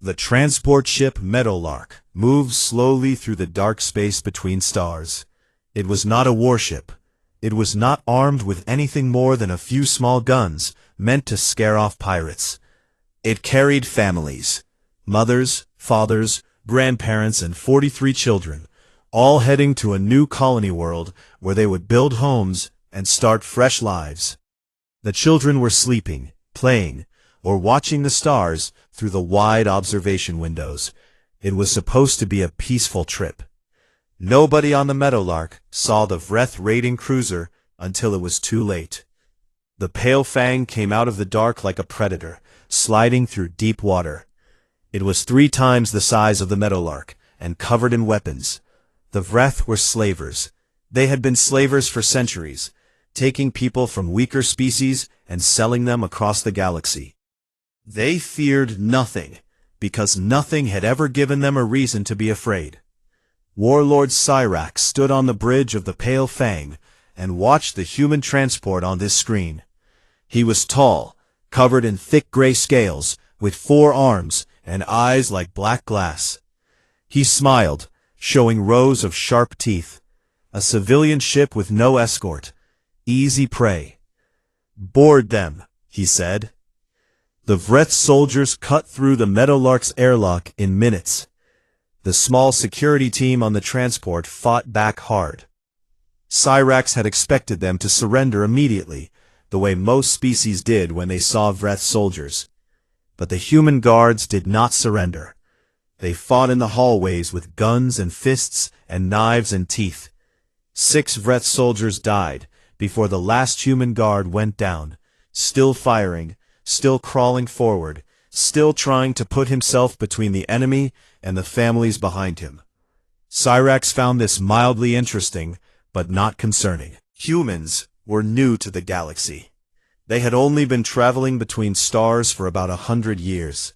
The transport ship Meadowlark moved slowly through the dark space between stars. It was not a warship. It was not armed with anything more than a few small guns meant to scare off pirates. It carried families, mothers, fathers, grandparents, and 43 children, all heading to a new colony world where they would build homes and start fresh lives. The children were sleeping, playing, or watching the stars through the wide observation windows. It was supposed to be a peaceful trip. Nobody on the Meadowlark saw the Vreth raiding cruiser until it was too late. The Pale Fang came out of the dark like a predator, sliding through deep water. It was 3 times the size of the Meadowlark, and covered in weapons. The Vreth were slavers. They had been slavers for centuries, taking people from weaker species and selling them across the galaxy. They feared nothing, because nothing had ever given them a reason to be afraid. Warlord Cyrax stood on the bridge of the Pale Fang and watched the human transport on this screen. He was tall, covered in thick gray scales, with 4 arms and eyes like black glass. He smiled, showing rows of sharp teeth. A civilian ship with no escort. Easy prey. Board them, he said. The Vreth soldiers cut through the Meadowlark's airlock in minutes. The small security team on the transport fought back hard. Cyrax had expected them to surrender immediately, the way most species did when they saw Vreth soldiers. But the human guards did not surrender. They fought in the hallways with guns and fists and knives and teeth. 6 Vreth soldiers died before the last human guard went down, still firing, still crawling forward, still trying to put himself between the enemy and the families behind him. Cyrax found this mildly interesting, but not concerning. Humans were new to the galaxy. They had only been traveling between stars for about 100 years.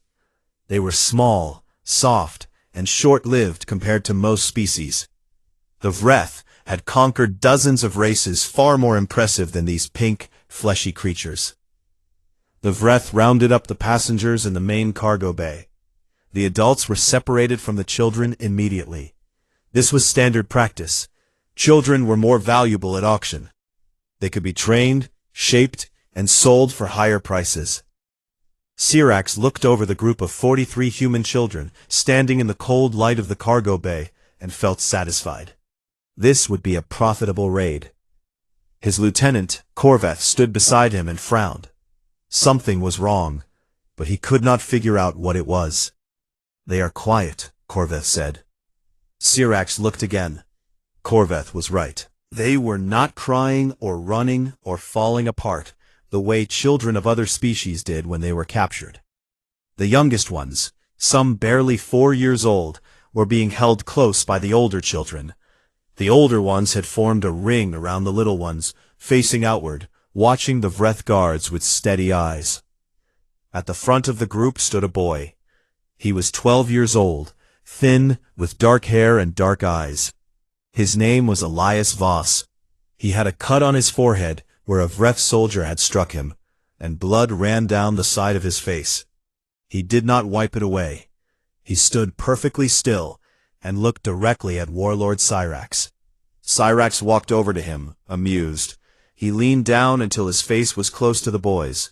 They were small, soft, and short-lived compared to most species. The Vreth had conquered dozens of races far more impressive than these pink, fleshy creatures. The Vreth rounded up the passengers in the main cargo bay. The adults were separated from the children immediately. This was standard practice. Children were more valuable at auction. They could be trained, shaped, and sold for higher prices. Cyrax looked over the group of 43 human children standing in the cold light of the cargo bay and felt satisfied. This would be a profitable raid. His lieutenant, Corveth, stood beside him and frowned. Something was wrong, but he could not figure out what it was. "They are quiet," Corveth said. Cyrax looked again. Corveth was right. They were not crying or running or falling apart the way children of other species did when they were captured. The youngest ones, some barely 4 years old, were being held close by the older children. The older ones had formed a ring around the little ones, facing outward, watching the Vreth guards with steady eyes. At the front of the group stood a boy. He was 12 years old, thin, with dark hair and dark eyes. His name was Elias Voss. He had a cut on his forehead where a Vreth soldier had struck him, and blood ran down the side of his face. He did not wipe it away. He stood perfectly still and looked directly at Warlord Cyrax. Cyrax walked over to him, amused. He leaned down until his face was close to the boy's.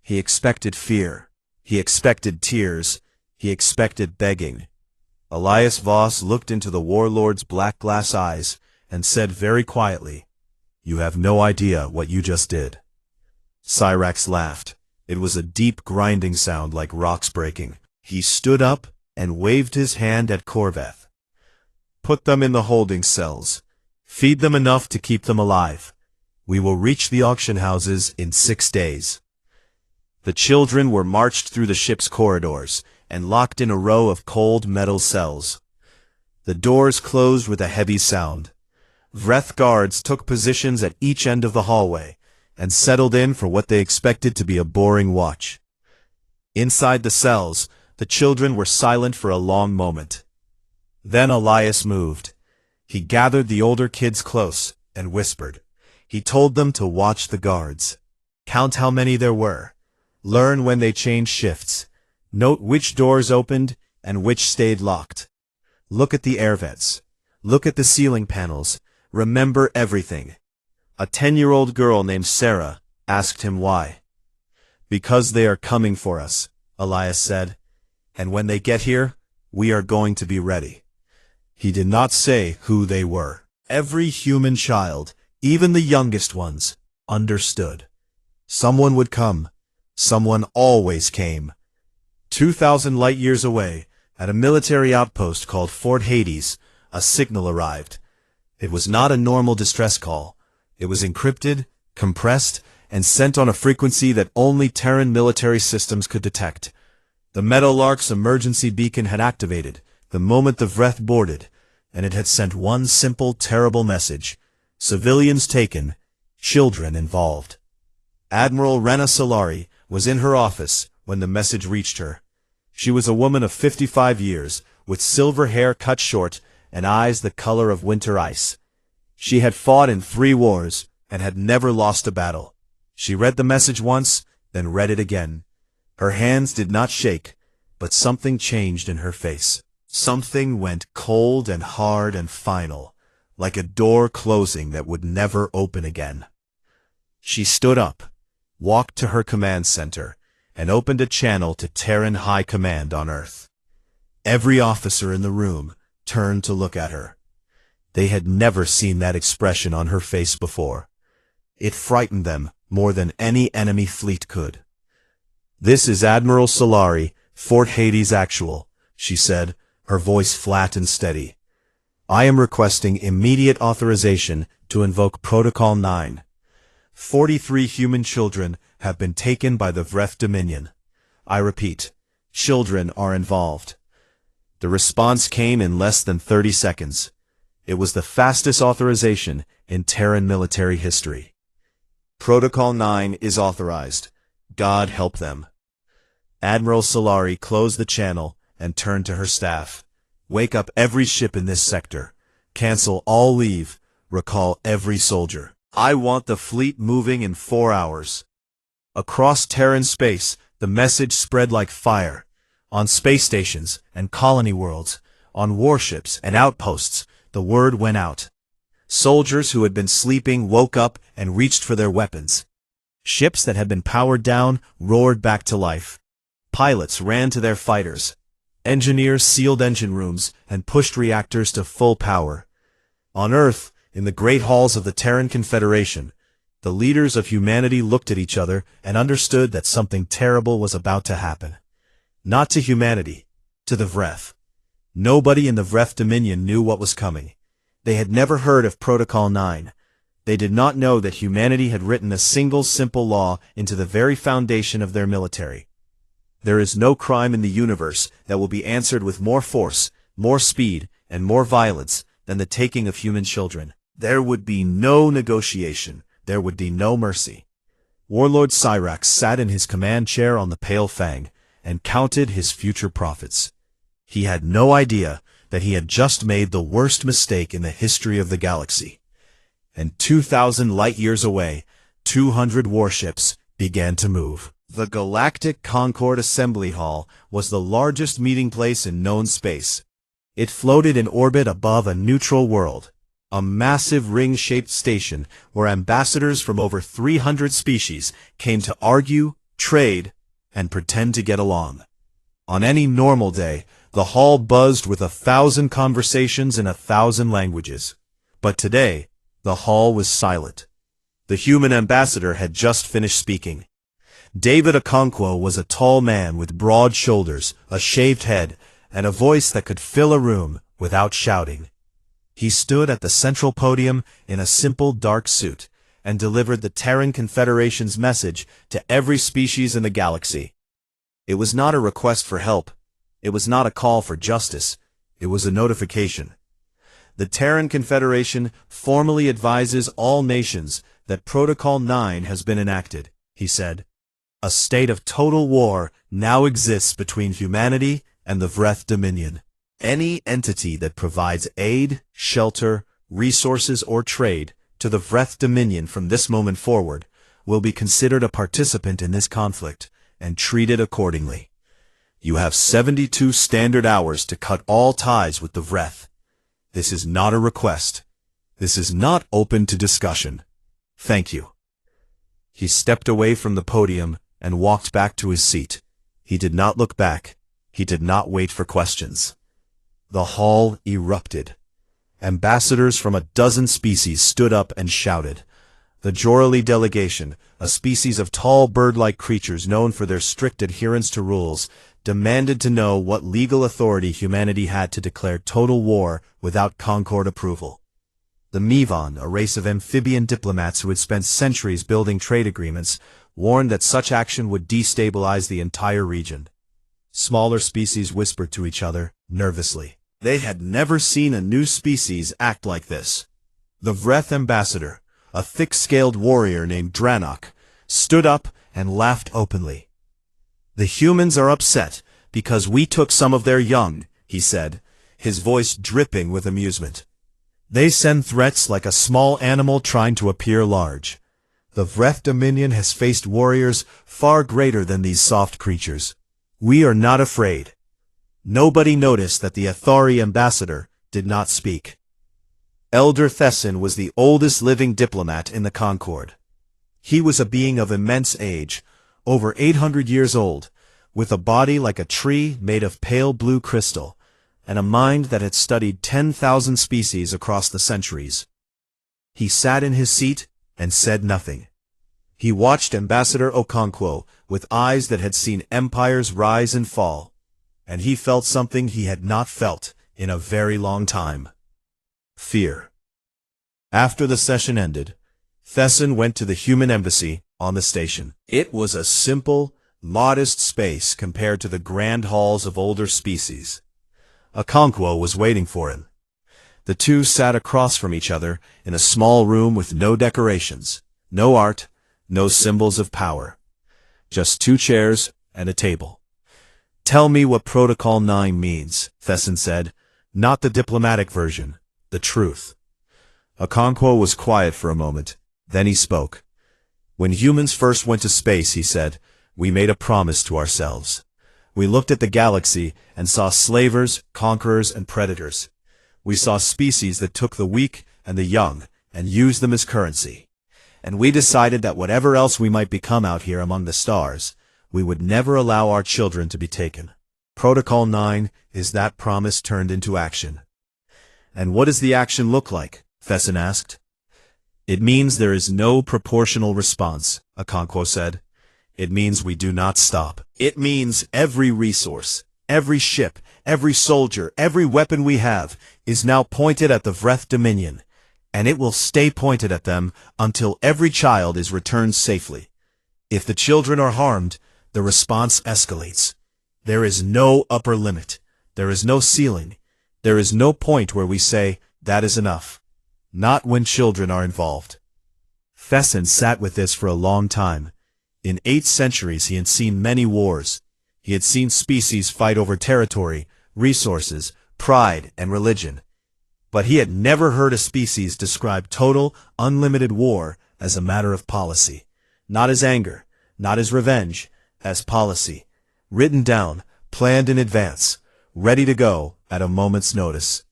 He expected fear. He expected tears. He expected begging. Elias Voss looked into the warlord's black glass eyes and said very quietly, "You have no idea what you just did." Cyrax laughed. It was a deep grinding sound like rocks breaking. He stood up and waved his hand at Corveth. "Put them in the holding cells. Feed them enough to keep them alive. We will reach the auction houses in 6 days." The children were marched through the ship's corridors and locked in a row of cold metal cells. The doors closed with a heavy sound. Vreth guards took positions at each end of the hallway and settled in for what they expected to be a boring watch. Inside the cells, the children were silent for a long moment. Then Elias moved. He gathered the older kids close and whispered. He told them to watch the guards. Count how many there were. Learn when they changed shifts. Note which doors opened and which stayed locked. Look at the air vents. Look at the ceiling panels. Remember everything. A 10-year-old girl named Sarah asked him why. Because they are coming for us, Elias said. And when they get here, we are going to be ready. He did not say who they were. Every human child, even the youngest ones, understood. Someone would come. Someone always came. 2,000 light-years away, at a military outpost called Fort Hades, a signal arrived. It was not a normal distress call. It was encrypted, compressed, and sent on a frequency that only Terran military systems could detect. The Meadowlark's emergency beacon had activated the moment the Vreth boarded, and it had sent one simple, terrible message. Civilians taken, children involved. Admiral Rena Solari was in her office when the message reached her. She was a woman of 55 years, with silver hair cut short and eyes the color of winter ice. She had fought in 3 wars and had never lost a battle. She read the message once, then read it again. Her hands did not shake, but something changed in her face. Something went cold and hard and final, like a door closing that would never open again. She stood up, walked to her command center, and opened a channel to Terran High Command on Earth. Every officer in the room turned to look at her. They had never seen that expression on her face before. It frightened them more than any enemy fleet could. "This is Admiral Solari, Fort Hades Actual," she said, her voice flat and steady. "I am requesting immediate authorization to invoke Protocol 9. 43 human children have been taken by the Vreth Dominion. I repeat, children are involved." The response came in less than 30 seconds. It was the fastest authorization in Terran military history. "Protocol 9 is authorized. God help them." Admiral Solari closed the channel and turned to her staff. "Wake up every ship in this sector. Cancel all leave. Recall every soldier. I want the fleet moving in 4 hours." Across Terran space, the message spread like fire. On space stations and colony worlds, on warships and outposts, the word went out. Soldiers who had been sleeping woke up and reached for their weapons. Ships that had been powered down roared back to life. Pilots ran to their fighters. Engineers sealed engine rooms and pushed reactors to full power. On Earth, in the great halls of the Terran Confederation, the leaders of humanity looked at each other and understood that something terrible was about to happen. Not to humanity, to the Vreth. Nobody in the Vreth Dominion knew what was coming. They had never heard of Protocol 9. They did not know that humanity had written a single simple law into the very foundation of their military. There is no crime in the universe that will be answered with more force, more speed, and more violence than the taking of human children. There would be no negotiation. There would be no mercy. Warlord Cyrax sat in his command chair on the Pale Fang and counted his future profits. He had no idea that he had just made the worst mistake in the history of the galaxy. And 2,000 light-years away, 200 warships began to move. The Galactic Concord Assembly Hall was the largest meeting place in known space. It floated in orbit above a neutral world, a massive ring-shaped station where ambassadors from over 300 species came to argue, trade, and pretend to get along. On any normal day, the hall buzzed with 1,000 conversations in 1,000 languages. But today, the hall was silent. The human ambassador had just finished speaking. David Okonkwo was a tall man with broad shoulders, a shaved head, and a voice that could fill a room without shouting. He stood at the central podium in a simple dark suit and delivered the Terran Confederation's message to every species in the galaxy. It was not a request for help. It was not a call for justice. It was a notification. The Terran Confederation formally advises all nations that Protocol 9 has been enacted, he said. A state of total war now exists between humanity and the Vreth Dominion. Any entity that provides aid, shelter, resources, or trade to the Vreth Dominion from this moment forward will be considered a participant in this conflict and treated accordingly. You have 72 standard hours to cut all ties with the Vreth. This is not a request. This is not open to discussion. Thank you. He stepped away from the podium and walked back to his seat. He did not look back. He did not wait for questions. The hall erupted. Ambassadors from a dozen species stood up and shouted. The Jorali delegation, a species of tall bird-like creatures known for their strict adherence to rules, demanded to know what legal authority humanity had to declare total war without Concord approval. The Mivon, a race of amphibian diplomats who had spent centuries building trade agreements, warned that such action would destabilize the entire region. Smaller species whispered to each other, nervously. They had never seen a new species act like this. The Vreth ambassador, a thick-scaled warrior named Dranok, stood up and laughed openly. The humans are upset because we took some of their young, he said, his voice dripping with amusement. They send threats like a small animal trying to appear large. The Vreth Dominion has faced warriors far greater than these soft creatures. We are not afraid. Nobody noticed that the Athari ambassador did not speak. Elder Thesson was the oldest living diplomat in the Concord. He was a being of immense age, over 800 years old, with a body like a tree made of pale blue crystal, and a mind that had studied 10,000 species across the centuries. He sat in his seat and said nothing. He watched Ambassador Okonkwo with eyes that had seen empires rise and fall, and he felt something he had not felt in a very long time. Fear. After the session ended, Thesson went to the human embassy on the station. It was a simple, modest space compared to the grand halls of older species. Okonkwo was waiting for him. The two sat across from each other in a small room with no decorations, no art, no symbols of power. Just 2 chairs and a table. Tell me what Protocol 9 means, Thesson said. Not the diplomatic version, the truth. Okonkwo was quiet for a moment. Then he spoke. When humans first went to space, he said, we made a promise to ourselves. We looked at the galaxy and saw slavers, conquerors, and predators. We saw species that took the weak and the young and used them as currency. And we decided that whatever else we might become out here among the stars, we would never allow our children to be taken. Protocol 9 is that promise turned into action. And what does the action look like? Thesson asked. It means there is no proportional response, Okonkwo said. It means we do not stop. It means every resource, every ship, every soldier, every weapon we have is now pointed at the Vreth Dominion, and it will stay pointed at them until every child is returned safely. If the children are harmed, the response escalates. There is no upper limit. There is no ceiling. There is no point where we say, that is enough. Not when children are involved. Thesson sat with this for a long time. In 8 centuries he had seen many wars. He had seen species fight over territory, resources, pride, and religion. But he had never heard a species describe total, unlimited war as a matter of policy. Not as anger, not as revenge, as policy. Written down, planned in advance, ready to go at a moment's notice.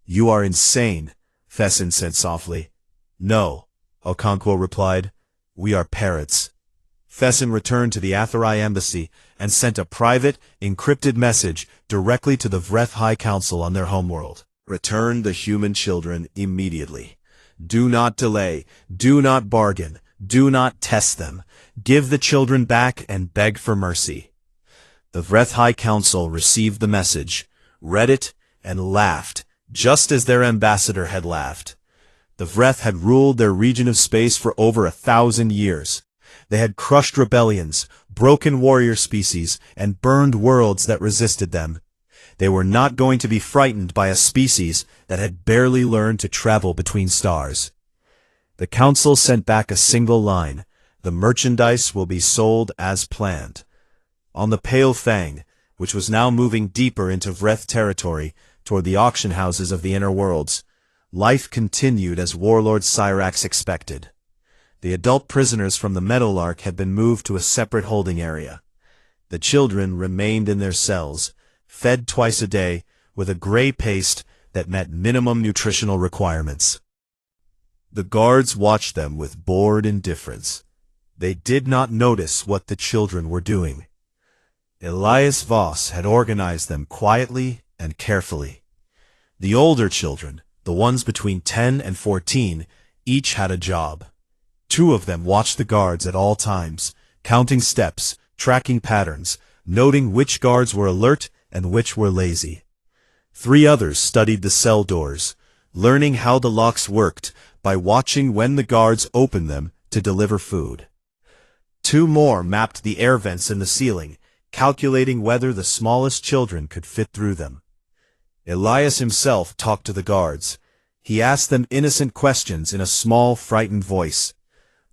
You are insane, Thesson said softly. No, Okonkwo replied. We are parrots. Thesson returned to the Athari embassy and sent a private, encrypted message directly to the Vreth High Council on their homeworld. Return the human children immediately. Do not delay. Do not bargain. Do not test them. Give the children back and beg for mercy. The Vreth High Council received the message, read it, and laughed, just as their ambassador had laughed. The Vreth had ruled their region of space for over 1,000 years. They had crushed rebellions, broken warrior species, and burned worlds that resisted them. They were not going to be frightened by a species that had barely learned to travel between stars. The council sent back a single line. The merchandise will be sold as planned. On the Pale Fang, which was now moving deeper into Vreth territory toward the auction houses of the inner worlds, life continued as Warlord Cyrax expected. The adult prisoners from the Meadowlark had been moved to a separate holding area. The children remained in their cells, fed twice a day, with a gray paste that met minimum nutritional requirements. The guards watched them with bored indifference. They did not notice what the children were doing. Elias Voss had organized them quietly and carefully. The older children, the ones between 10 and 14, each had a job. 2 of them watched the guards at all times, counting steps, tracking patterns, noting which guards were alert and which were lazy. 3 others studied the cell doors, learning how the locks worked by watching when the guards opened them to deliver food. 2 more mapped the air vents in the ceiling, calculating whether the smallest children could fit through them. Elias himself talked to the guards. He asked them innocent questions in a small, frightened voice.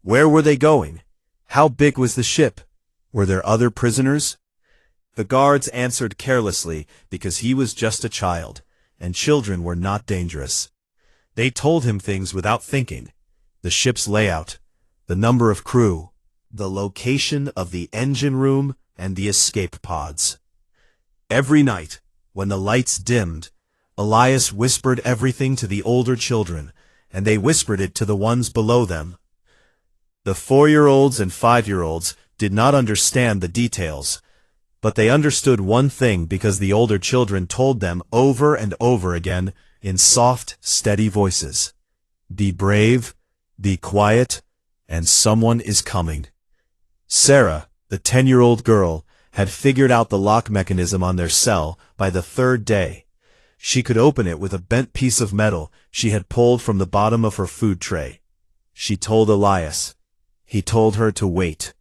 Where were they going? How big was the ship? Were there other prisoners? The guards answered carelessly because he was just a child, and children were not dangerous. They told him things without thinking. The ship's layout, the number of crew, the location of the engine room and the escape pods. Every night, when the lights dimmed, Elias whispered everything to the older children, and they whispered it to the ones below them. The 4-year-olds and 5-year-olds did not understand the details, but they understood one thing because the older children told them over and over again in soft, steady voices. Be brave, be quiet, and someone is coming. Sarah, the 10-year-old girl, had figured out the lock mechanism on their cell by the 3rd day. She could open it with a bent piece of metal she had pulled from the bottom of her food tray. She told Elias. He told her to wait.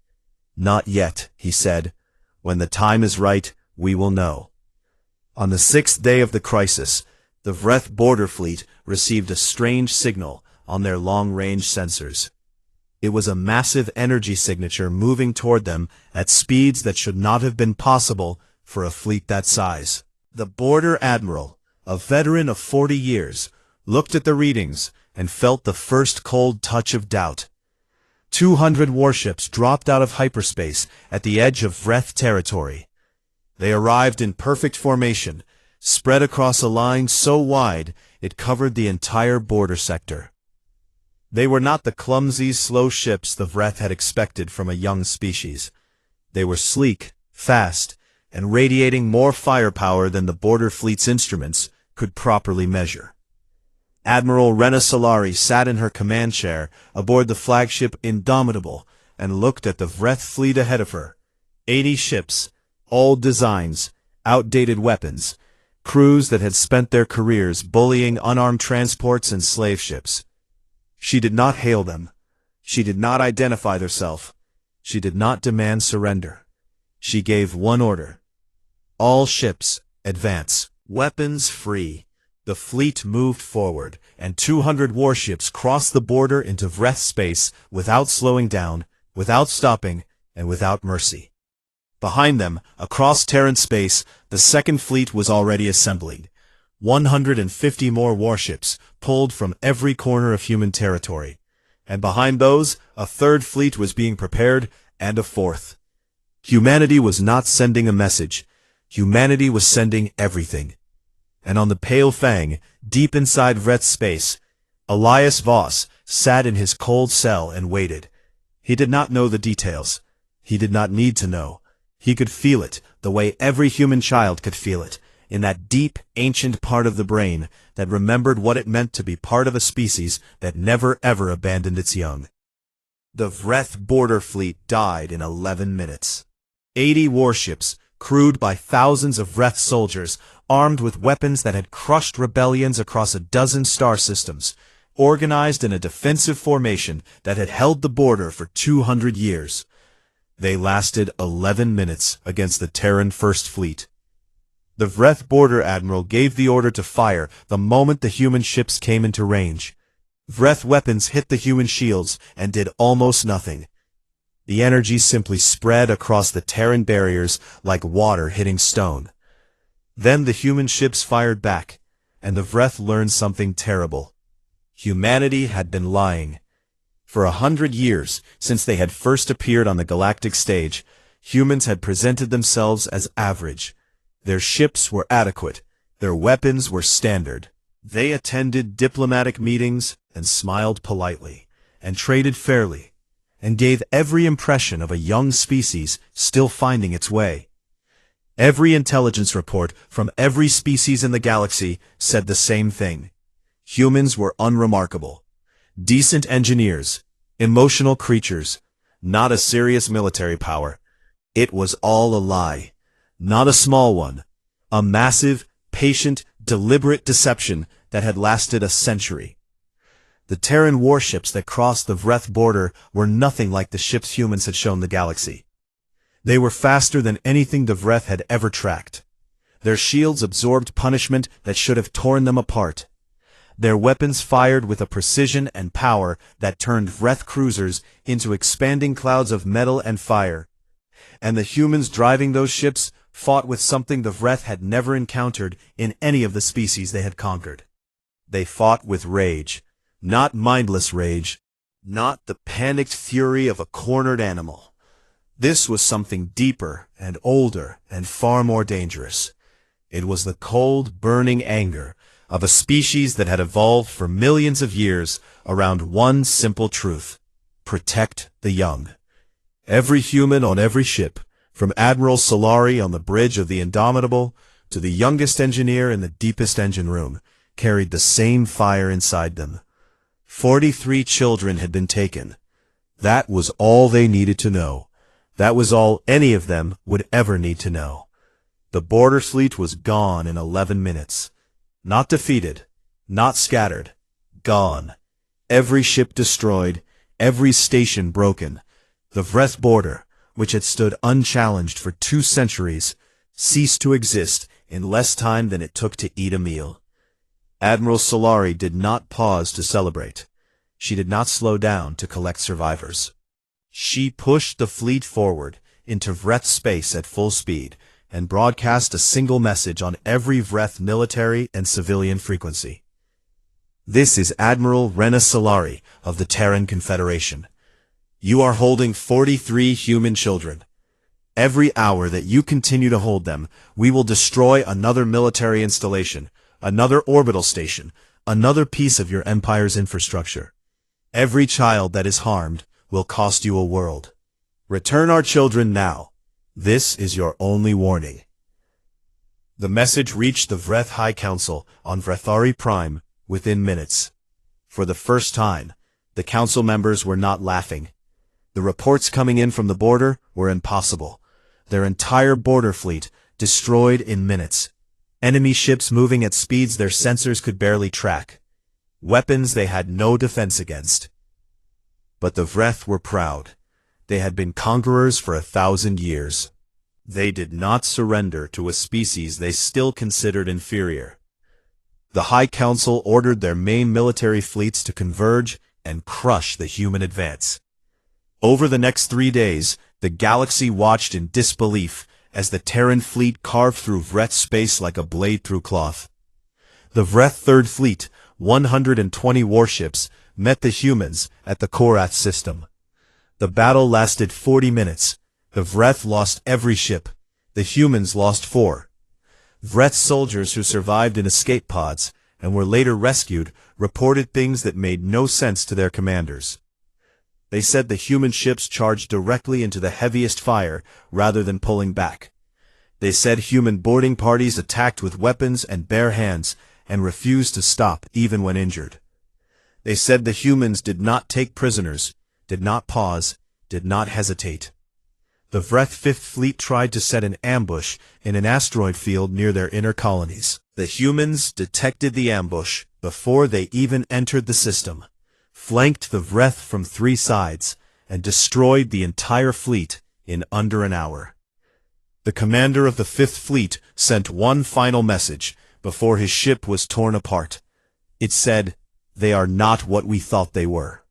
Not yet, he said. When the time is right, we will know. On the 6th day of the crisis, the Vreth border fleet received a strange signal on their long-range sensors. It was a massive energy signature moving toward them at speeds that should not have been possible for a fleet that size. The border admiral, a veteran of 40 years, looked at the readings and felt the first cold touch of doubt. 200 warships dropped out of hyperspace at the edge of Vreth territory. They arrived in perfect formation, spread across a line so wide it covered the entire border sector. They were not the clumsy, slow ships the Vreth had expected from a young species. They were sleek, fast, and radiating more firepower than the border fleet's instruments could properly measure. Admiral Rena Solari sat in her command chair aboard the flagship Indomitable and looked at the Vreth fleet ahead of her. 80 ships, old designs, outdated weapons, crews that had spent their careers bullying unarmed transports and slave ships. She did not hail them. She did not identify herself. She did not demand surrender. She gave one order. All ships, advance. Weapons free. The fleet moved forward, and 200 warships crossed the border into Vreth space without slowing down, without stopping, and without mercy. Behind them, across Terran space, the second fleet was already assembling. 150 more warships pulled from every corner of human territory. And behind those, a third fleet was being prepared, and a fourth. Humanity was not sending a message. Humanity was sending everything. And on the Pale Fang, deep inside Vreth's space, Elias Voss sat in his cold cell and waited. He did not know the details. He did not need to know. He could feel it, the way every human child could feel it, in that deep, ancient part of the brain that remembered what it meant to be part of a species that never ever abandoned its young. The Vreth border fleet died in 11 minutes. 80 warships, crewed by thousands of Vreth soldiers, armed with weapons that had crushed rebellions across a dozen star systems, organized in a defensive formation that had held the border for 200 years. They lasted 11 minutes against the Terran First Fleet. The Vreth border admiral gave the order to fire the moment the human ships came into range. Vreth weapons hit the human shields and did almost nothing. The energy simply spread across the Terran barriers like water hitting stone. Then the human ships fired back, and the Vreth learned something terrible. Humanity had been lying. For 100 years, since they had first appeared on the galactic stage, Humans had presented themselves as average. Their ships were adequate. Their weapons were standard. They attended diplomatic meetings and smiled politely, and traded fairly, and gave every impression of a young species still finding its way. Every intelligence report from every species in the galaxy said the same thing. Humans were unremarkable. Decent engineers, emotional creatures, not a serious military power. It was all a lie. Not a small one. A massive, patient, deliberate deception that had lasted a century. The Terran warships that crossed the Vreth border were nothing like the ships humans had shown the galaxy. They were faster than anything the Vreth had ever tracked. Their shields absorbed punishment that should have torn them apart. Their weapons fired with a precision and power that turned Vreth cruisers into expanding clouds of metal and fire. And the humans driving those ships fought with something the Vreth had never encountered in any of the species they had conquered. They fought with rage, not mindless rage, not the panicked fury of a cornered animal. This was something deeper and older and far more dangerous. It was the cold, burning anger of a species that had evolved for millions of years around one simple truth: protect the young. Every human on every ship, from Admiral Solari on the bridge of the Indomitable to the youngest engineer in the deepest engine room, carried the same fire inside them. 43 children had been taken. That was all they needed to know. That was all any of them would ever need to know. The border fleet was gone in 11 minutes. Not defeated, not scattered, gone. Every ship destroyed, every station broken. The Vreth border, which had stood unchallenged for 2 centuries, ceased to exist in less time than it took to eat a meal. Admiral Solari did not pause to celebrate. She did not slow down to collect survivors. She pushed the fleet forward into Vreth space at full speed and broadcast a single message on every Vreth military and civilian frequency. This is Admiral Rena Solari of the Terran Confederation. You are holding 43 human children. Every hour that you continue to hold them, we will destroy another military installation, another orbital station, another piece of your empire's infrastructure. Every child that is harmed will cost you a world. Return our children now. This is your only warning. The message reached the Vreth High Council on Vrethari Prime within minutes. For the first time, the council members were not laughing. The reports coming in from the border were impossible. Their entire border fleet destroyed in minutes. Enemy ships moving at speeds their sensors could barely track. Weapons they had no defense against. But the Vreth were proud. They had been conquerors for 1,000 years. They did not surrender to a species they still considered inferior. The High Council ordered their main military fleets to converge and crush the human advance. Over the next 3 days, the galaxy watched in disbelief as the Terran fleet carved through Vreth space like a blade through cloth. The Vreth Third Fleet, 120 warships, met the humans at the Korath system. The battle lasted 40 minutes. The Vreth lost every ship. The humans lost 4. Vreth soldiers who survived in escape pods and were later rescued reported things that made no sense to their commanders. They said the human ships charged directly into the heaviest fire rather than pulling back. They said human boarding parties attacked with weapons and bare hands and refused to stop even when injured. They said the humans did not take prisoners, did not pause, did not hesitate. The Vreth Fifth Fleet tried to set an ambush in an asteroid field near their inner colonies. The humans detected the ambush before they even entered the system, flanked the Vreth from 3 sides, and destroyed the entire fleet in under an hour. The commander of the Fifth Fleet sent one final message before his ship was torn apart. It said, "They are not what we thought they were."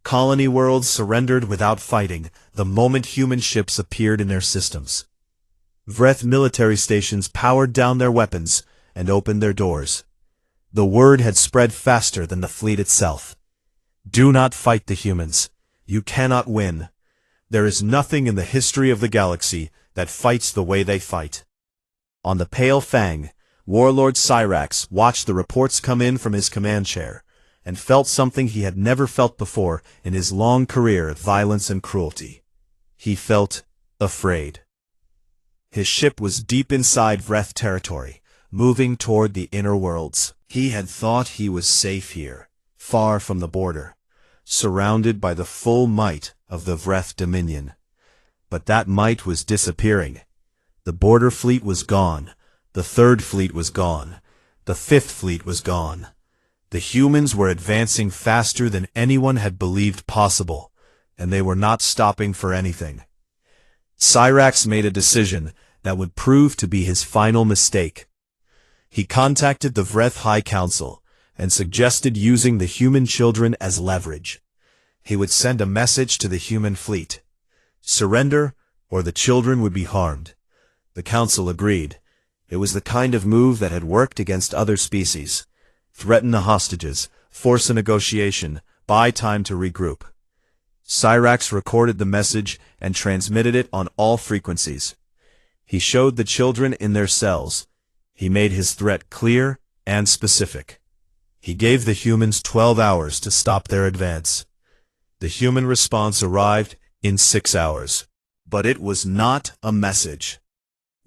Colony worlds surrendered without fighting the moment human ships appeared in their systems. Vreth military stations powered down their weapons and opened their doors. The word had spread faster than the fleet itself. Do not fight the humans. You cannot win. There is nothing in the history of the galaxy that fights the way they fight. On the Pale Fang, Warlord Cyrax watched the reports come in from his command chair, and felt something he had never felt before in his long career of violence and cruelty. He felt afraid. His ship was deep inside Vreth territory, moving toward the inner worlds. He had thought he was safe here, far from the border, surrounded by the full might of the Vreth Dominion. But that might was disappearing. The border fleet was gone. The Third Fleet was gone. The Fifth Fleet was gone. The humans were advancing faster than anyone had believed possible, and they were not stopping for anything. Cyrax made a decision that would prove to be his final mistake. He contacted the Vreth High Council and suggested using the human children as leverage. He would send a message to the human fleet. Surrender, or the children would be harmed. The council agreed. It was the kind of move that had worked against other species. Threaten the hostages, force a negotiation, buy time to regroup. Cyrax recorded the message and transmitted it on all frequencies. He showed the children in their cells. He made his threat clear and specific. He gave the humans 12 hours to stop their advance. The human response arrived in 6 hours. But it was not a message.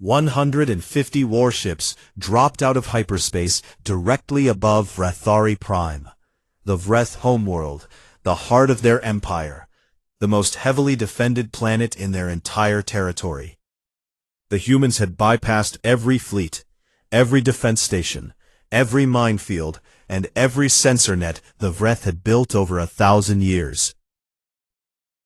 150 warships dropped out of hyperspace directly above Vrethari Prime, the Vreth homeworld, the heart of their empire, the most heavily defended planet in their entire territory. The humans had bypassed every fleet, every defense station, every minefield, and every sensor net the Vreth had built over 1,000 years.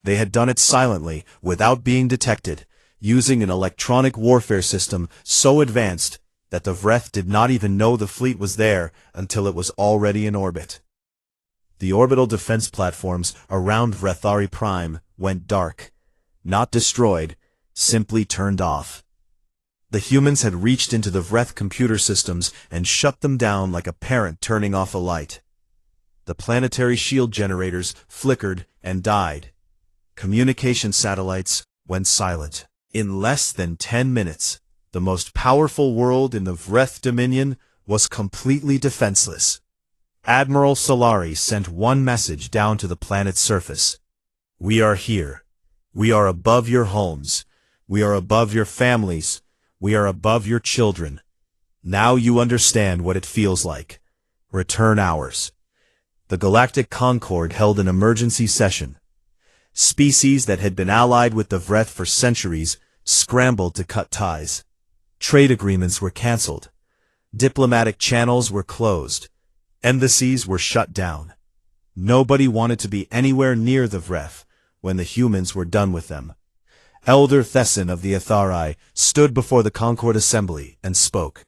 They had done it silently, without being detected, using an electronic warfare system so advanced that the Vreth did not even know the fleet was there until it was already in orbit. The orbital defense platforms around Vrethari Prime went dark, not destroyed, simply turned off. The humans had reached into the Vreth computer systems and shut them down like a parent turning off a light. The planetary shield generators flickered and died. Communication satellites went silent. In less than 10 minutes, the most powerful world in the Vreth Dominion was completely defenseless. Admiral Solari sent one message down to the planet's surface. We are here. We are above your homes. We are above your families. We are above your children. Now you understand what it feels like. Return ours. The Galactic Concord held an emergency session. Species that had been allied with the Vreth for centuries scrambled to cut ties. Trade agreements were cancelled. Diplomatic channels were closed. Embassies were shut down. Nobody wanted to be anywhere near the Vreth when the humans were done with them. Elder Thesson of the Athari stood before the Concord Assembly and spoke.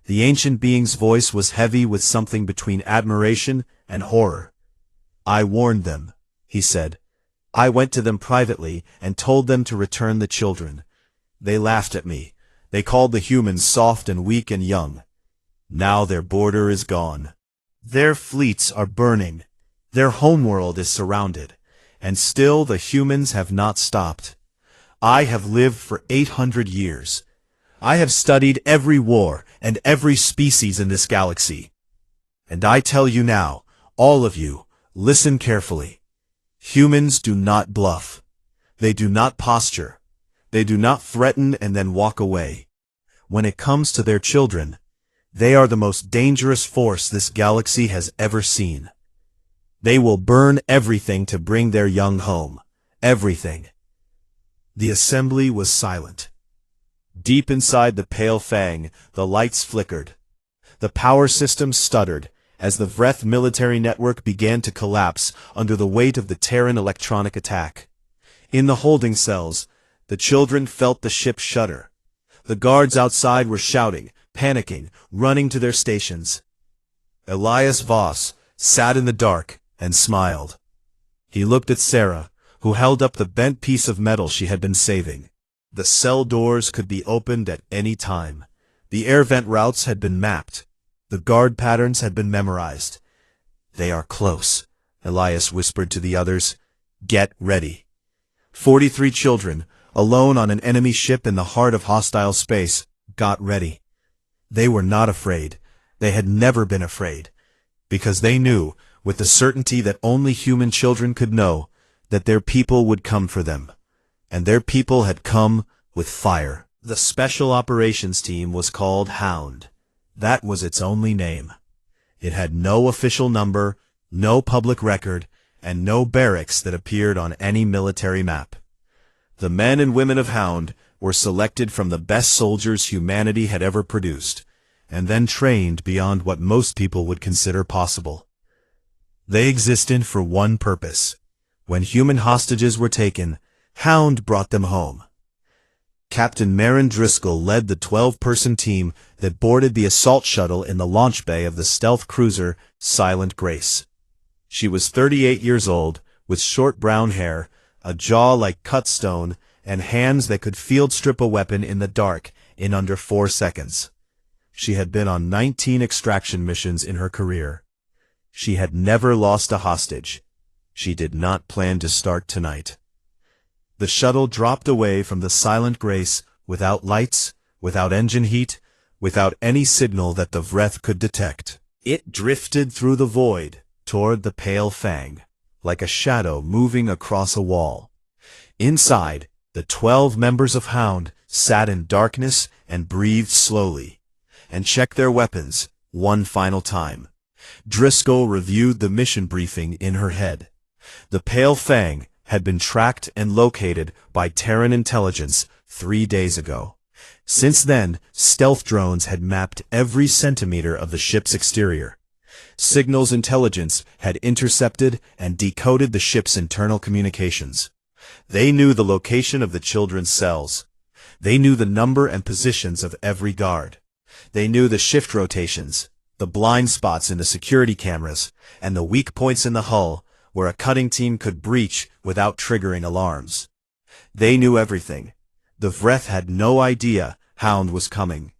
The ancient being's voice was heavy with something between admiration and horror. I warned them, he said. I went to them privately and told them to return the children. They laughed at me. They called the humans soft and weak and young. Now their border is gone. Their fleets are burning. Their homeworld is surrounded. And still the humans have not stopped. I have lived for 800 years. I have studied every war and every species in this galaxy. And I tell you now, all of you, listen carefully. Humans do not bluff. They do not posture. They do not threaten and then walk away. When it comes to their children, they are the most dangerous force this galaxy has ever seen. They will burn everything to bring their young home. Everything. The assembly was silent. Deep inside the Pale Fang, the lights flickered. The power system stuttered as the Vreth military network began to collapse under the weight of the Terran electronic attack. In the holding cells, the children felt the ship shudder. The guards outside were shouting, panicking, running to their stations. Elias Voss sat in the dark and smiled. He looked at Sarah, who held up the bent piece of metal she had been saving. The cell doors could be opened at any time. The air vent routes had been mapped. The guard patterns had been memorized. They are close, Elias whispered to the others. Get ready. 43 children, alone on an enemy ship in the heart of hostile space, got ready. They were not afraid. They had never been afraid. Because they knew, with the certainty that only human children could know, that their people would come for them. And their people had come with fire. The Special Operations Team was called Hound. That was its only name. It had no official number, no public record, and no barracks that appeared on any military map. The men and women of Hound were selected from the best soldiers humanity had ever produced, and then trained beyond what most people would consider possible. They existed for one purpose. When human hostages were taken, Hound brought them home. Captain Marin Driscoll led the 12-person team that boarded the assault shuttle in the launch bay of the stealth cruiser Silent Grace. She was 38 years old, with short brown hair, a jaw like cut stone, and hands that could field strip a weapon in the dark in under 4 seconds. She had been on 19 extraction missions in her career. She had never lost a hostage. She did not plan to start tonight. The shuttle dropped away from the Silent Grace without lights, without engine heat, without any signal that the Vreth could detect. It drifted through the void toward the Pale Fang, like a shadow moving across a wall. Inside, the 12 members of Hound sat in darkness and breathed slowly, and checked their weapons one final time. Driscoll reviewed the mission briefing in her head. The Pale Fang had been tracked and located by Terran intelligence 3 days ago. Since then, stealth drones had mapped every centimeter of the ship's exterior. Signals intelligence had intercepted and decoded the ship's internal communications. They knew the location of the children's cells. They knew the number and positions of every guard. They knew the shift rotations, the blind spots in the security cameras, and the weak points in the hull where a cutting team could breach without triggering alarms. They knew everything. The Vreth had no idea Hound was coming.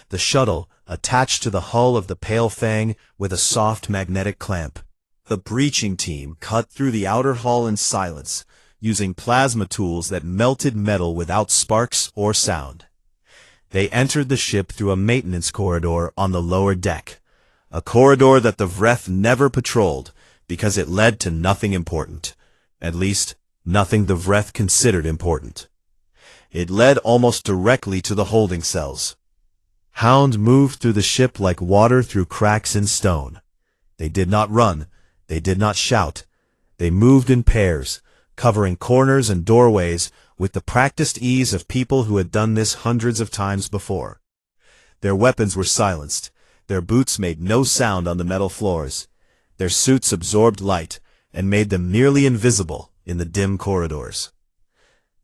The shuttle attached to the hull of the Pale Fang with a soft magnetic clamp. The breaching team cut through the outer hull in silence, using plasma tools that melted metal without sparks or sound. They entered the ship through a maintenance corridor on the lower deck, a corridor that the Vreth never patrolled because it led to nothing important, at least nothing the Vreth considered important. It led almost directly to the holding cells. Hound moved through the ship like water through cracks in stone. They did not run, they did not shout. They moved in pairs, covering corners and doorways with the practiced ease of people who had done this hundreds of times before. Their weapons were silenced. Their boots made no sound on the metal floors. Their suits absorbed light and made them nearly invisible in the dim corridors.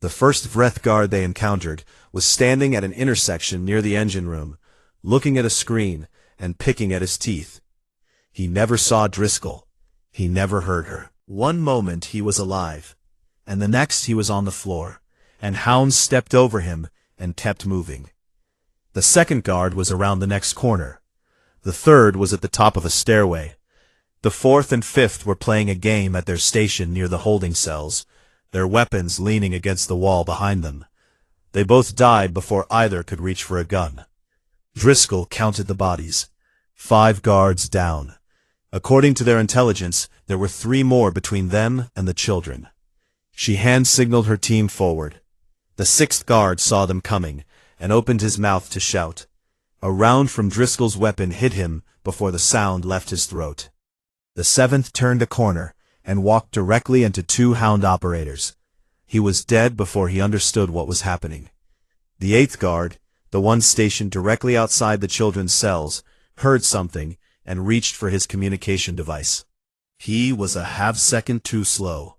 The first Vreth guard they encountered was standing at an intersection near the engine room, looking at a screen and picking at his teeth. He never saw Driscoll. He never heard her. One moment he was alive, and the next he was on the floor, and Hound stepped over him and kept moving. The second guard was around the next corner. The third was at the top of a stairway. The fourth and fifth were playing a game at their station near the holding cells, their weapons leaning against the wall behind them. They both died before either could reach for a gun. Driscoll counted the bodies. 5 guards down. According to their intelligence, there were 3 more between them and the children. She hand-signaled her team forward. The 6th guard saw them coming and opened his mouth to shout. A round from Driscoll's weapon hit him before the sound left his throat. The 7th turned a corner and walked directly into 2 Hound operators. He was dead before he understood what was happening. The 8th guard, the one stationed directly outside the children's cells, heard something and reached for his communication device. He was a half-second too slow.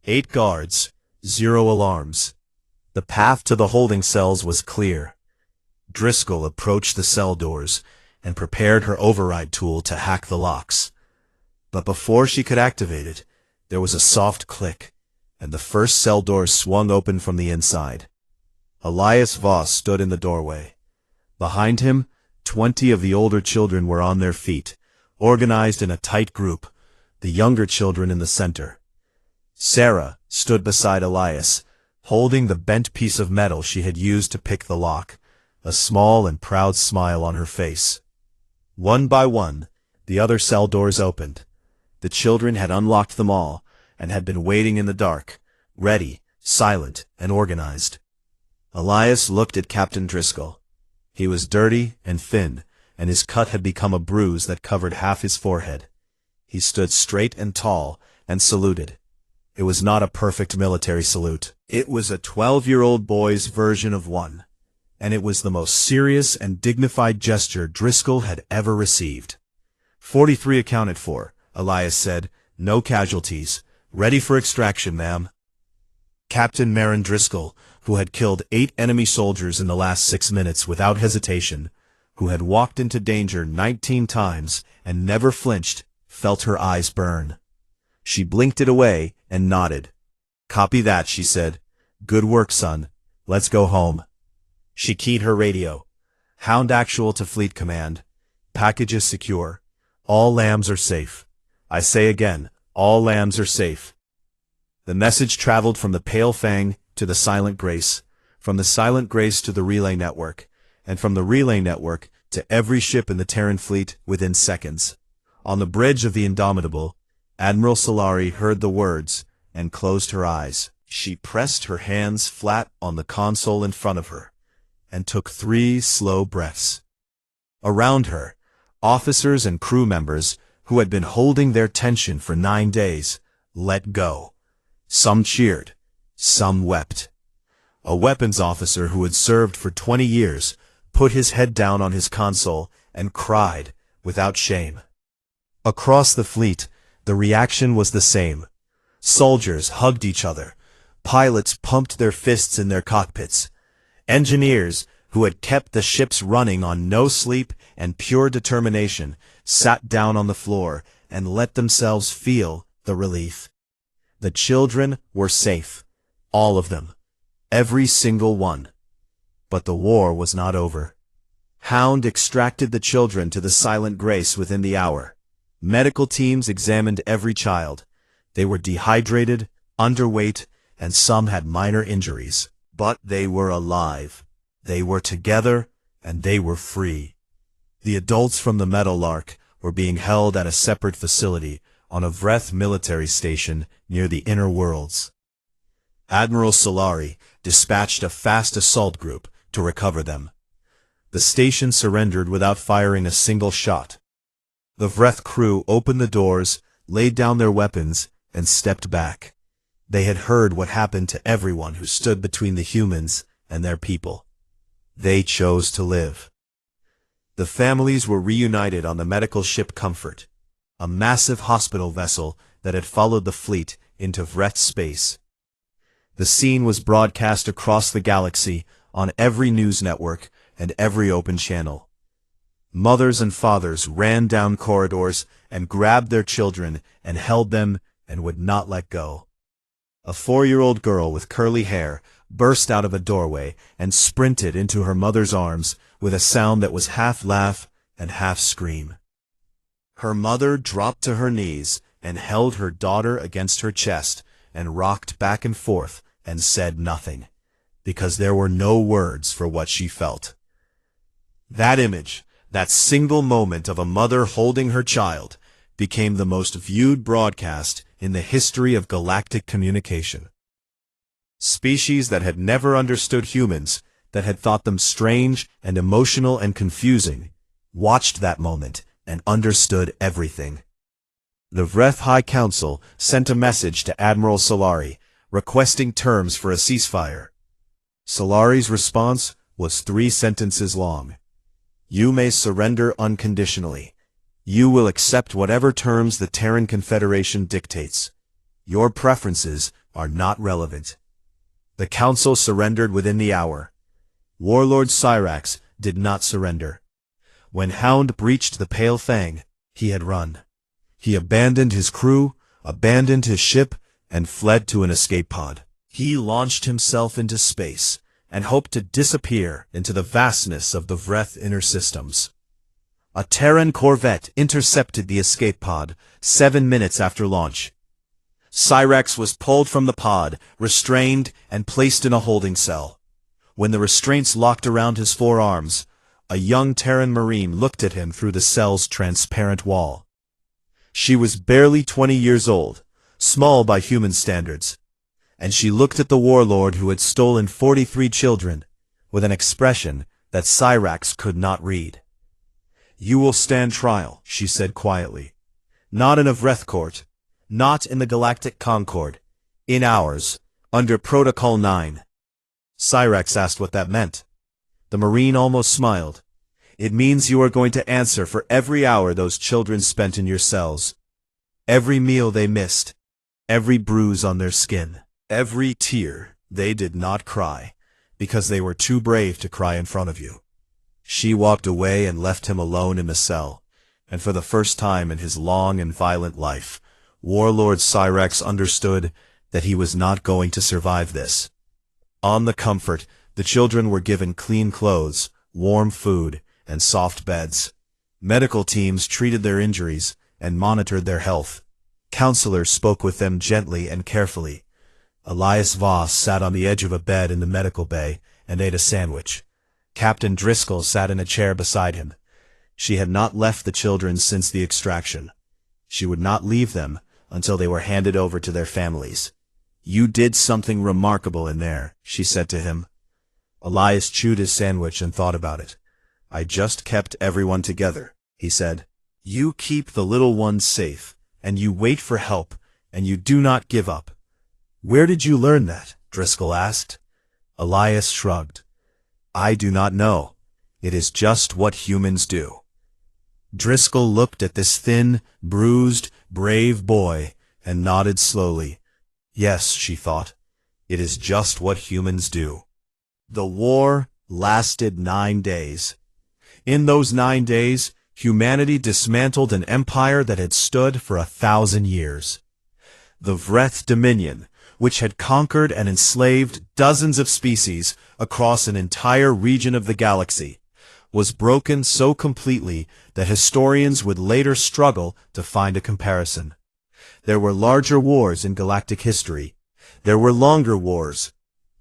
8 guards, 0 alarms. The path to the holding cells was clear. Driscoll approached the cell doors and prepared her override tool to hack the locks. But before she could activate it, there was a soft click, and the first cell door swung open from the inside. Elias Voss stood in the doorway. Behind him, 20 of the older children were on their feet, organized in a tight group, the younger children in the center. Sarah stood beside Elias, holding the bent piece of metal she had used to pick the lock, a small and proud smile on her face. One by one, the other cell doors opened. The children had unlocked them all, and had been waiting in the dark, ready, silent, and organized. Elias looked at Captain Driscoll. He was dirty and thin, and his cut had become a bruise that covered half his forehead. He stood straight and tall, and saluted. It was not a perfect military salute. It was a 12-year-old boy's version of one, and it was the most serious and dignified gesture Driscoll had ever received. 43 accounted for, Elias said. No casualties. Ready for extraction, ma'am. Captain Marin Driscoll, who had killed 8 enemy soldiers in the last 6 minutes without hesitation, who had walked into danger 19 times and never flinched, felt her eyes burn. She blinked it away and nodded. Copy that, she said. Good work, son. Let's go home. She keyed her radio. Hound actual to Fleet Command. Package is secure. All lambs are safe. I say again, all lambs are safe. The message traveled from the Pale Fang to the Silent Grace, from the Silent Grace to the relay network, and from the relay network to every ship in the Terran fleet within seconds. On the bridge of the Indomitable, Admiral Solari heard the words and closed her eyes. She pressed her hands flat on the console in front of her and took 3 slow breaths. Around her, officers and crew members who had been holding their tension for 9 days let go. Some cheered, some wept. A weapons officer who had served for 20 years put his head down on his console and cried without shame. Across the fleet, the reaction was the same. Soldiers hugged each other. Pilots pumped their fists in their cockpits. Engineers, who had kept the ships running on no sleep and pure determination, sat down on the floor and let themselves feel the relief. The children were safe. All of them. Every single one. But the war was not over. Hound extracted the children to the Silent Grace within the hour. Medical teams examined every child. They were dehydrated, underweight, and some had minor injuries. But they were alive. They were together, and they were free. The adults from the Meadowlark were being held at a separate facility on a Vreth military station near the Inner Worlds. Admiral Solari dispatched a fast assault group to recover them. The station surrendered without firing a single shot. The Vreth crew opened the doors, laid down their weapons, and stepped back. They had heard what happened to everyone who stood between the humans and their people. They chose to live. The families were reunited on the medical ship Comfort, a massive hospital vessel that had followed the fleet into Vreth space. The scene was broadcast across the galaxy on every news network and every open channel. Mothers and fathers ran down corridors and grabbed their children and held them and would not let go. A 4-year-old girl with curly hair burst out of a doorway and sprinted into her mother's arms with a sound that was half laugh and half scream. Her mother dropped to her knees and held her daughter against her chest and rocked back and forth and said nothing, because there were no words for what she felt. That image, that single moment of a mother holding her child, became the most viewed broadcast in the history of galactic communication. Species that had never understood humans, that had thought them strange and emotional and confusing, watched that moment and understood everything. The Vreth High Council sent a message to Admiral Solari, requesting terms for a ceasefire. Solari's response was 3 sentences long. You may surrender unconditionally. You will accept whatever terms the Terran Confederation dictates. Your preferences are not relevant. The Council surrendered within the hour. Warlord Cyrax did not surrender. When Hound breached the Pale Fang, he had run. He abandoned his crew, abandoned his ship, and fled to an escape pod. He launched himself into space and hoped to disappear into the vastness of the Vreth inner systems. A Terran corvette intercepted the escape pod 7 minutes after launch. Cyrax was pulled from the pod, restrained, and placed in a holding cell. When the restraints locked around his forearms, a young Terran Marine looked at him through the cell's transparent wall. She was barely 20 years old, small by human standards, and she looked at the warlord who had stolen 43 children with an expression that Cyrax could not read. "You will stand trial," she said quietly. "Not in a Vreth court, not in the Galactic Concord, in ours, under Protocol 9. Cyrax asked what that meant. The Marine almost smiled. "It means you are going to answer for every hour those children spent in your cells. Every meal they missed, every bruise on their skin, every tear they did not cry, because they were too brave to cry in front of you." She walked away and left him alone in the cell, and for the first time in his long and violent life, Warlord Cyrax understood that he was not going to survive this. On the Comfort, the children were given clean clothes, warm food, and soft beds. Medical teams treated their injuries and monitored their health. Counselors spoke with them gently and carefully. Elias Voss sat on the edge of a bed in the medical bay and ate a sandwich. Captain Driscoll sat in a chair beside him. She had not left the children since the extraction. She would not leave them until they were handed over to their families. "You did something remarkable in there," she said to him. Elias chewed his sandwich and thought about it. "I just kept everyone together," he said. "You keep the little ones safe, and you wait for help, and you do not give up." "Where did you learn that?" Driscoll asked. Elias shrugged. "I do not know. It is just what humans do." Driscoll looked at this thin, bruised, brave boy and nodded slowly. Yes, she thought, it is just what humans do. The war lasted 9 days. In those 9 days, humanity dismantled an empire that had stood for 1,000 years. The Vreth Dominion, which had conquered and enslaved dozens of species across an entire region of the galaxy, was broken so completely that historians would later struggle to find a comparison. There were larger wars in galactic history. There were longer wars.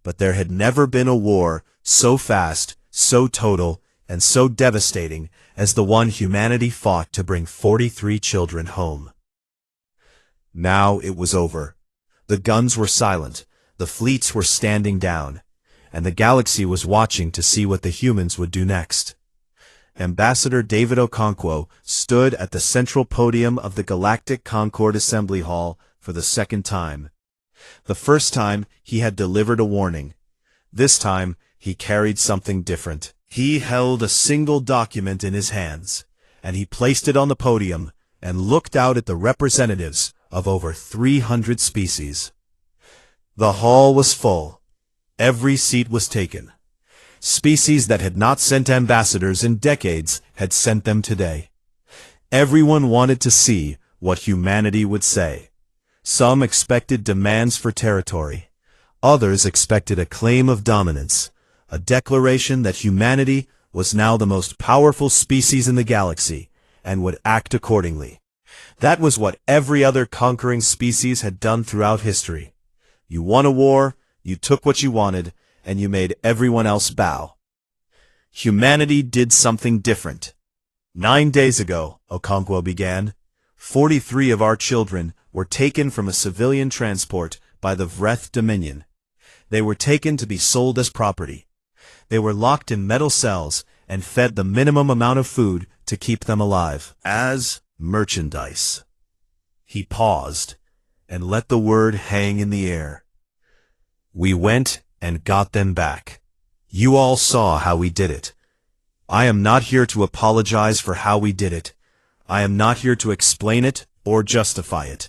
But there had never been a war so fast, so total, and so devastating as the one humanity fought to bring 43 children home. Now it was over. The guns were silent, the fleets were standing down, and the galaxy was watching to see what the humans would do next. Ambassador David Okonkwo stood at the central podium of the Galactic Concord Assembly Hall for the second time. The first time he had delivered a warning. This time he carried something different. He held a single document in his hands, and he placed it on the podium and looked out at the representatives of over 300 species. The hall was full. Every seat was taken. Species that had not sent ambassadors in decades had sent them today. Everyone wanted to see what humanity would say. Some expected demands for territory. Others expected a claim of dominance, a declaration that humanity was now the most powerful species in the galaxy and would act accordingly. That was what every other conquering species had done throughout history. You won a war, you took what you wanted, and you made everyone else bow. Humanity did something different. 9 days ago, Okonkwo began, 43 of our children were taken from a civilian transport by the Vreth Dominion. They were taken to be sold as property. They were locked in metal cells and fed the minimum amount of food to keep them alive, as merchandise. He paused and let the word hang in the air. We went and got them back. You all saw how we did it. I am not here to apologize for how we did it. I am not here to explain it or justify it.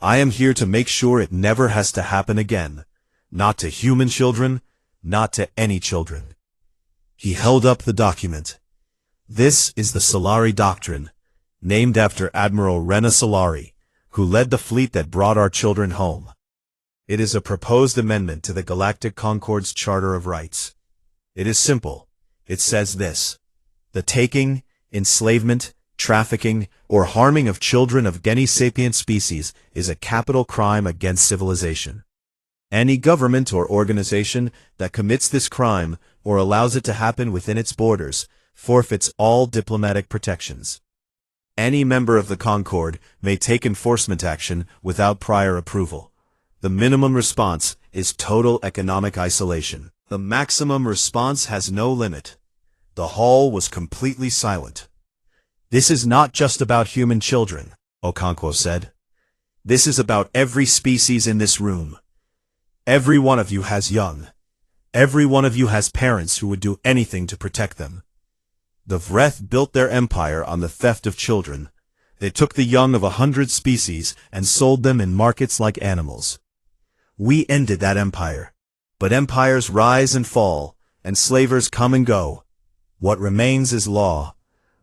I am here to make sure it never has to happen again. Not to human children, not to any children. He held up the document. This is the Solari Doctrine, named after Admiral Rena Solari, who led the fleet that brought our children home. It is a proposed amendment to the Galactic Concord's Charter of Rights. It is simple. It says this: the taking, enslavement, trafficking, or harming of children of any sapient species is a capital crime against civilization. Any government or organization that commits this crime or allows it to happen within its borders forfeits all diplomatic protections. Any member of the Concord may take enforcement action without prior approval. The minimum response is total economic isolation. The maximum response has no limit. The hall was completely silent. "This is not just about human children," Okonkwo said. "This is about every species in this room. Every one of you has young. Every one of you has parents who would do anything to protect them. The Vreth built their empire on the theft of children. They took the young of 100 species and sold them in markets like animals. We ended that empire. But empires rise and fall, and slavers come and go. What remains is law.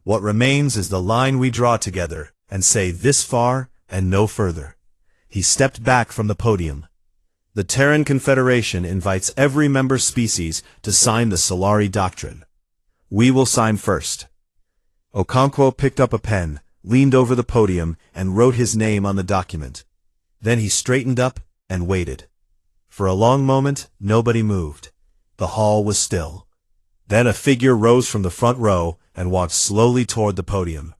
What remains is the line we draw together and say this far and no further." He stepped back from the podium. "The Terran Confederation invites every member species to sign the Solari Doctrine. We will sign first." Okonkwo picked up a pen, leaned over the podium, and wrote his name on the document. Then he straightened up and waited. For a long moment, nobody moved. The hall was still. Then a figure rose from the front row and walked slowly toward the podium.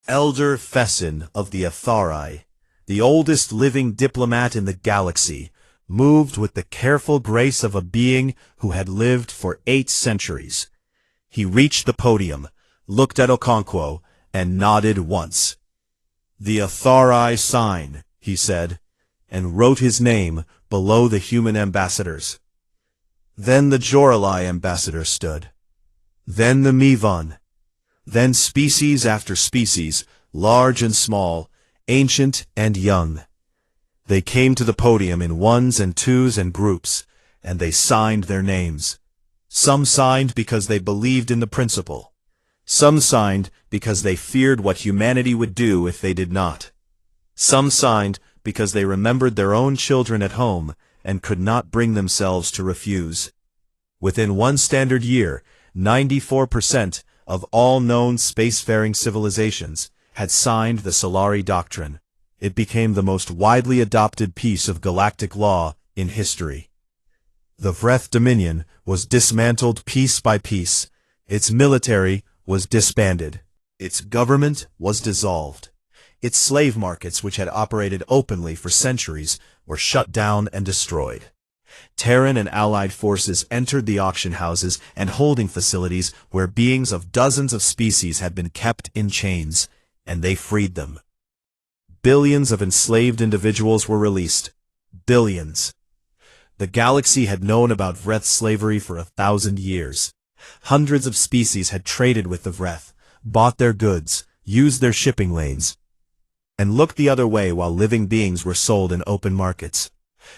Elder Fessin of the Athari, the oldest living diplomat in the galaxy, moved with the careful grace of a being who had lived for 8 centuries. He reached the podium, looked at Okonkwo, and nodded once. "The Athari sign," he said, and wrote his name below the human ambassadors. Then the Joralai ambassador stood. Then the Mivon. Then species after species, large and small, ancient and young. They came to the podium in ones and twos and groups, and they signed their names. Some signed because they believed in the principle. Some signed because they feared what humanity would do if they did not. Some signed because they remembered their own children at home and could not bring themselves to refuse. Within 1 standard year, 94% of all known spacefaring civilizations had signed the Solari Doctrine. It became the most widely adopted piece of galactic law in history. The Vreth Dominion was dismantled piece by piece. Its military was disbanded. Its government was dissolved. Its slave markets, which had operated openly for centuries, were shut down and destroyed. Terran and allied forces entered the auction houses and holding facilities where beings of dozens of species had been kept in chains, and they freed them. Billions of enslaved individuals were released. Billions. The galaxy had known about Vreth slavery for 1,000 years. Hundreds of species had traded with the Vreth, bought their goods, used their shipping lanes, and looked the other way while living beings were sold in open markets.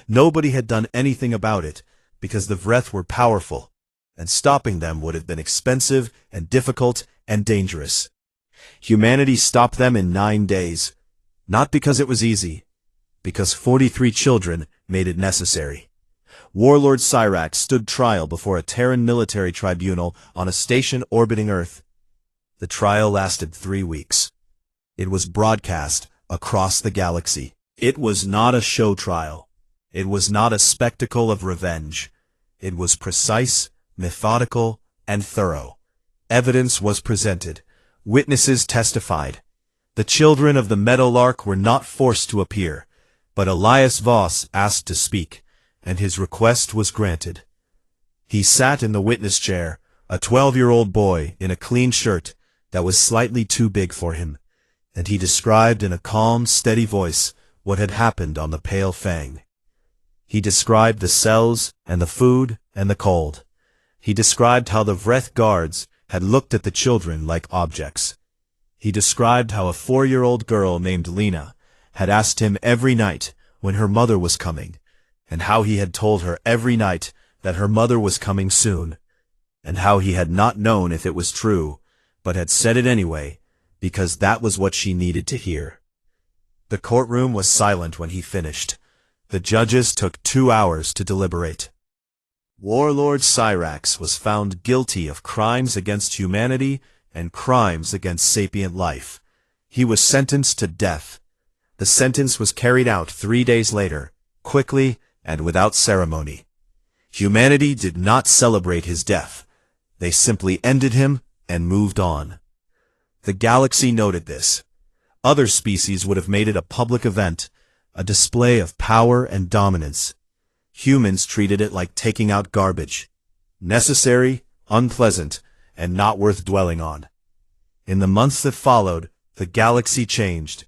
Nobody had done anything about it because the Vreth were powerful, and stopping them would have been expensive and difficult and dangerous. Humanity stopped them in 9 days, not because it was easy, because 43 children made it necessary. Warlord Cyrax stood trial before a Terran military tribunal on a station orbiting Earth. The trial lasted 3 weeks. It was broadcast across the galaxy. It was not a show trial. It was not a spectacle of revenge. It was precise, methodical, and thorough. Evidence was presented. Witnesses testified. The children of the Meadowlark were not forced to appear, but Elias Voss asked to speak, and his request was granted. He sat in the witness chair, a 12-year-old boy in a clean shirt that was slightly too big for him, and he described in a calm, steady voice what had happened on the Pale Fang. He described the cells and the food and the cold. He described how the Vreth guards had looked at the children like objects. He described how a 4-year-old girl named Lena had asked him every night when her mother was coming, and how he had told her every night that her mother was coming soon, and how he had not known if it was true, but had said it anyway, because that was what she needed to hear. The courtroom was silent when he finished. The judges took 2 hours to deliberate. Warlord Cyrax was found guilty of crimes against humanity and crimes against sapient life, He was sentenced to death. The sentence was carried out 3 days later, quickly and without ceremony. Humanity did not celebrate his death. They simply ended him and moved on. The galaxy noted this. Other species would have made it a public event, a display of power and dominance. Humans treated it like taking out garbage. Necessary, unpleasant, and not worth dwelling on. In the months that followed, the galaxy changed.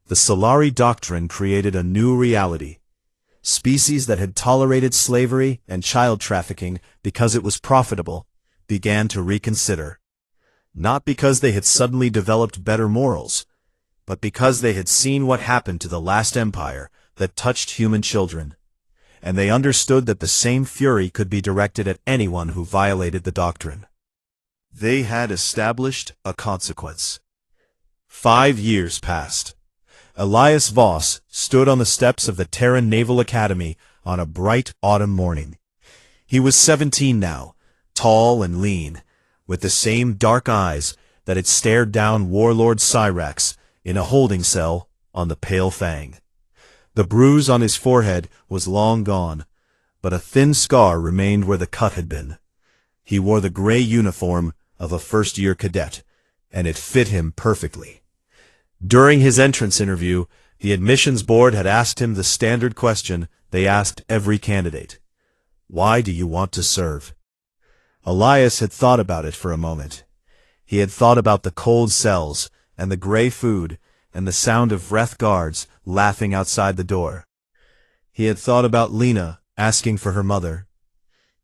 The Solari Doctrine created a new reality. Species that had tolerated slavery and child trafficking because it was profitable began to reconsider. Not because they had suddenly developed better morals, but because they had seen what happened to the last empire that touched human children. And they understood that the same fury could be directed at anyone who violated the doctrine. They had established a consequence. 5 years passed. Elias Voss stood on the steps of the Terran Naval Academy on a bright autumn morning. He was 17 now, tall and lean, with the same dark eyes that had stared down Warlord Cyrax in a holding cell on the Pale Fang. The bruise on his forehead was long gone, but a thin scar remained where the cut had been. He wore the gray uniform of a first-year cadet, and it fit him perfectly. During his entrance interview, the admissions board had asked him the standard question they asked every candidate. Why do you want to serve? Elias had thought about it for a moment. He had thought about the cold cells, and the gray food, and the sound of Vreth guards laughing outside the door. He had thought about Lena asking for her mother.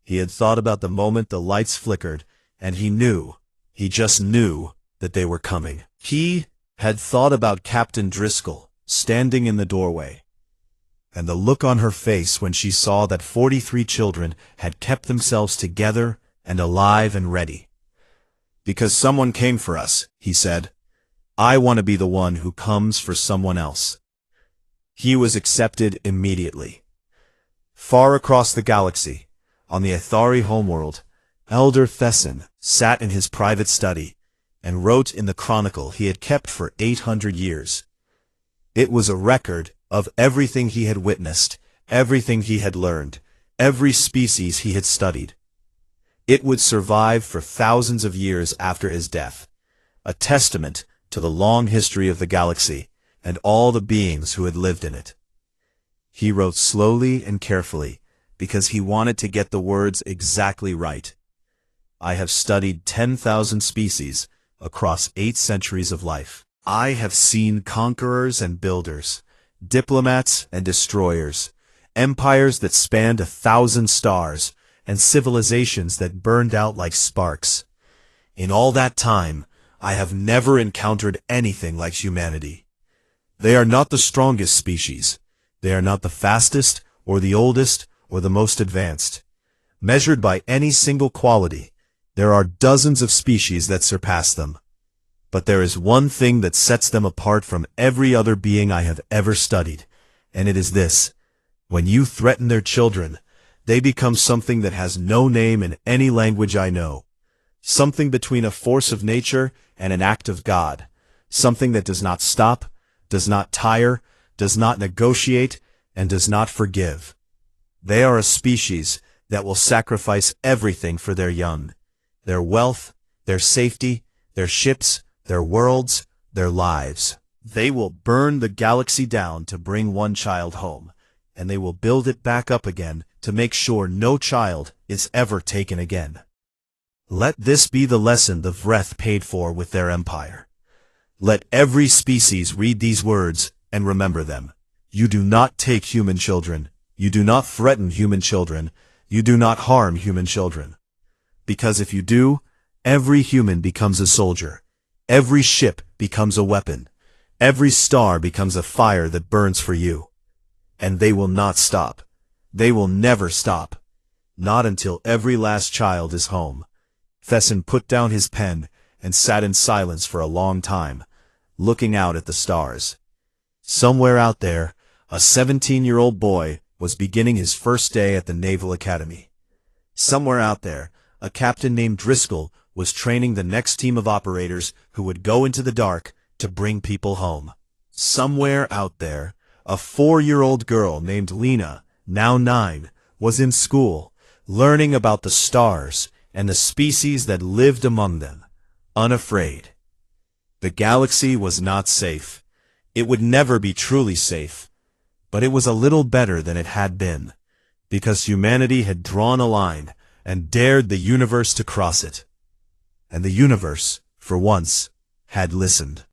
He had thought about the moment the lights flickered, and he just knew that they were coming. He had thought about Captain Driscoll standing in the doorway, and the look on her face when she saw that 43 children had kept themselves together and alive and ready. Because someone came for us, he said. I want to be the one who comes for someone else. He was accepted immediately. Far across the galaxy, on the Athari homeworld, Elder Thesson sat in his private study and wrote in the chronicle he had kept for 800 years. It was a record of everything he had witnessed, everything he had learned, every species he had studied. It would survive for thousands of years after his death, a testament to the long history of the galaxy and all the beings who had lived in it. He wrote slowly and carefully because he wanted to get the words exactly right. I have studied 10,000 species across 8 centuries of life. I have seen conquerors and builders, diplomats and destroyers, empires that spanned 1,000 stars, and civilizations that burned out like sparks. In all that time, I have never encountered anything like humanity. They are not the strongest species. They are not the fastest, or the oldest, or the most advanced. Measured by any single quality, there are dozens of species that surpass them. But there is one thing that sets them apart from every other being I have ever studied, and it is this. When you threaten their children, they become something that has no name in any language I know. Something between a force of nature and an act of God. Something that does not stop, does not tire, does not negotiate, and does not forgive. They are a species that will sacrifice everything for their young. Their wealth, their safety, their ships, their worlds, their lives. They will burn the galaxy down to bring one child home, and they will build it back up again to make sure no child is ever taken again. Let this be the lesson the Vreth paid for with their empire. Let every species read these words and remember them. You do not take human children. You do not threaten human children. You do not harm human children. Because if you do, every human becomes a soldier. Every ship becomes a weapon. Every star becomes a fire that burns for you. And they will not stop. They will never stop. Not until every last child is home. Thesson put down his pen and sat in silence for a long time, looking out at the stars. Somewhere out there, a 17-year-old boy was beginning his first day at the Naval Academy. Somewhere out there, a captain named Driscoll was training the next team of operators who would go into the dark to bring people home. Somewhere out there, a 4-year-old girl named Lena, now 9, was in school, learning about the stars and the species that lived among them, unafraid. The galaxy was not safe. It would never be truly safe. But it was a little better than it had been, because humanity had drawn a line and dared the universe to cross it. And the universe, for once, had listened.